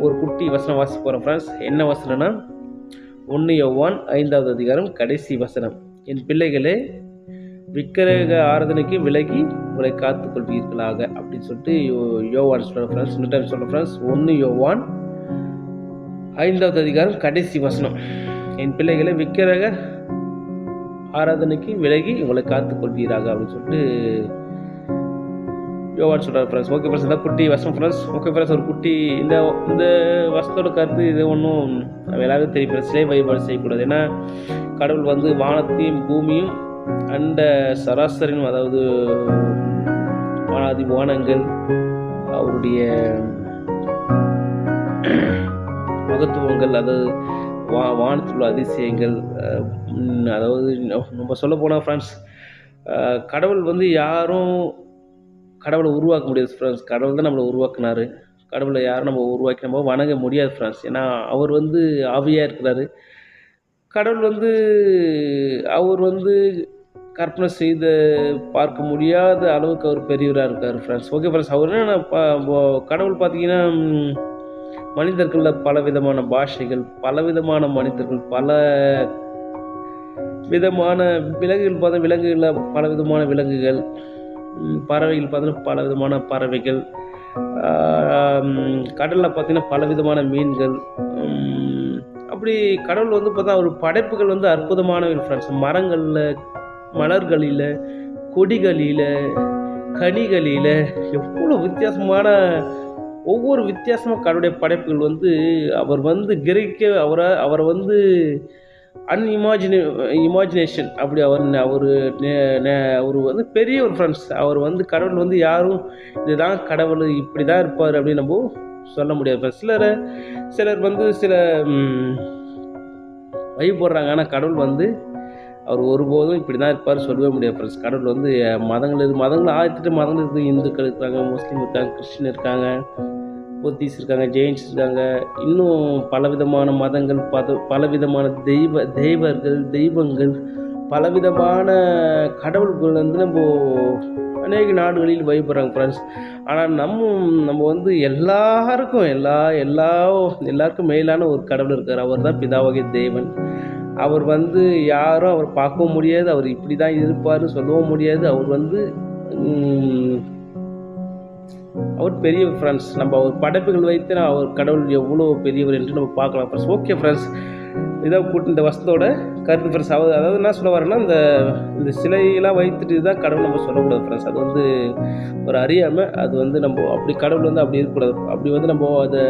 ஒரு குட்டி வசனம் வாசிக்க போகிறோம் ஃப்ரெண்ட்ஸ். என்ன வசனம்னா 1 யோவான் 5வது அதிகாரம் கடைசி வசனம். என் பிள்ளைகளே, விக்கிரக ஆராதனைக்கு விலகி உங்களை காத்துக் கொள்வீர்களாக அப்படின்னு சொல்லிட்டு யோவான் சொல்ற ஃப்ரெண்ட்ஸ். இந்த டைம் சொல்ற ஃப்ரெண்ட்ஸ், 1 யோவான் 5வது அதிகாரம் கடைசி வசனம். என் பிள்ளைகளை விக்கிரக ஆராதனைக்கு விலகி உங்களை காத்துக் கொள்வீராக அப்படின்னு சொல்லிட்டு யோவான் சொல்றாரு ஃப்ரெண்ட்ஸ். ஓகே ஃப்ரெண்ட்ஸ், இதான் குட்டி வசனம் ஃப்ரெண்ட்ஸ். ஓகே ஃப்ரெண்ட்ஸ், ஒரு குட்டி இந்த வசனத்தோட கருத்து இது ஒன்றும் எல்லாருக்கும் தெரியும். சிலை வழிபாடு செய்யக்கூடாது. ஏன்னா கடவுள் வந்து வானத்தையும் பூமியும் அண்ட சராசரியும், அதாவது வானாதி வானங்கள், அவருடைய மகத்துவங்கள், அதாவது வானத்தில் உள்ள அதிசயங்கள், அதாவது நம்ம சொல்ல போனால் ஃப்ரெண்ட்ஸ், கடவுள் வந்து யாரும் கடவுளை உருவாக்க முடியாது ஃப்ரெண்ட்ஸ். கடவுள் தான் நம்மளை உருவாக்குனாரு. கடவுளை யாரும் நம்ம உருவாக்கி நம்ம வணங்க முடியாது ஃப்ரெண்ட்ஸ். ஏன்னா அவர் வந்து ஆவியாக இருக்கிறாரு. கடவுள் வந்து அவர் வந்து கற்பனை செய்து பார்க்க முடியாத அளவுக்கு அவர் பெரியவராக இருக்கார் ஃப்ரெண்ட்ஸ். ஓகே ஃப்ரெண்ட்ஸ், அவர் என்ன கடவுள் பார்த்தீங்கன்னா மனிதர்களில் பல விதமான பாஷைகள், பல விதமான மனிதர்கள், பல விதமான விலங்குகள் பார்த்தா விலங்குகளில் பல விதமான விலங்குகள், பறவைகள் பார்த்தீங்கன்னா பல விதமான பறவைகள், கடலில் பார்த்தீங்கன்னா பல விதமான மீன்கள். அப்படி கடவுள் வந்து பார்த்தா ஒரு படைப்புகள் வந்து அற்புதமானவை ஃப்ரெண்ட்ஸ். மரங்களில், மலர்களில், கொடிகளில், கனிகளில் எவ்வளோ வித்தியாசமான ஒவ்வொரு வித்தியாசமாக கடவுளுடைய படைப்புகள் வந்து அவர் வந்து கிரகிக்க அவரை வந்து இமேஜினேஷன் அப்படி அவர் வந்து பெரிய ஒரு ஃப்ரெண்ட்ஸ். அவர் வந்து கடவுள் வந்து யாரும் இதுதான் கடவுள் இப்படி தான் இருப்பார் அப்படின்னு நம்ம சொல்ல முடியாது. சிலர் வந்து சில வழிபடுறாங்க. ஆனால் கடவுள் வந்து அவர் ஒருபோதும் இப்படி தான் இருப்பார் சொல்லவே முடியாது ஃப்ரெண்ட்ஸ். கடவுள் வந்து மதங்கள் 1008 மதங்கள் இருக்குது. இந்துக்கள் இருக்காங்க, முஸ்லீம் இருக்காங்க, கிறிஸ்டின் இருக்காங்க, புத்திஸ் இருக்காங்க, ஜெயின்ஸ் இருக்காங்க, இன்னும் பலவிதமான மதங்கள், பலவிதமான தெய்வங்கள், பலவிதமான கடவுள்கள் வந்து நம்ம அநேக நாடுகளில் வழிபடுறாங்க ஃப்ரெண்ட்ஸ். ஆனால் நம்ம வந்து எல்லாருக்கும் மேலான ஒரு கடவுள் இருக்கார். அவர் தான் பிதாவாகிய தேவன். அவர் வந்து யாரும் அவர் பார்க்கவும் முடியாது, அவர் இப்படி தான் இருப்பார் சொல்லவும் முடியாது. அவர் பெரிய ஃப்ரெண்ட்ஸ். நம்ம அவர் படைப்புகள் வைத்து அவர் கடவுள் எவ்வளோ பெரியவர் என்று நம்ம பார்க்கலாம் ஃப்ரெண்ட்ஸ். ஓகே ஃப்ரெண்ட்ஸ், இதான் இந்த வசனத்தோட கருத்து ஃப்ரெண்ட்ஸ். அதாவது என்ன சொல்ல வரேன்னா, இந்த சிலையெல்லாம் வைத்துட்டு தான் கடவுள் நம்ம சொல்லக்கூடாது ஃப்ரெண்ட்ஸ். அது வந்து ஒரு அறியாமல் அது வந்து நம்ம அப்படி கடவுள் வந்து அப்படி இருக்கக்கூடாது. அப்படி வந்து நம்ம அதை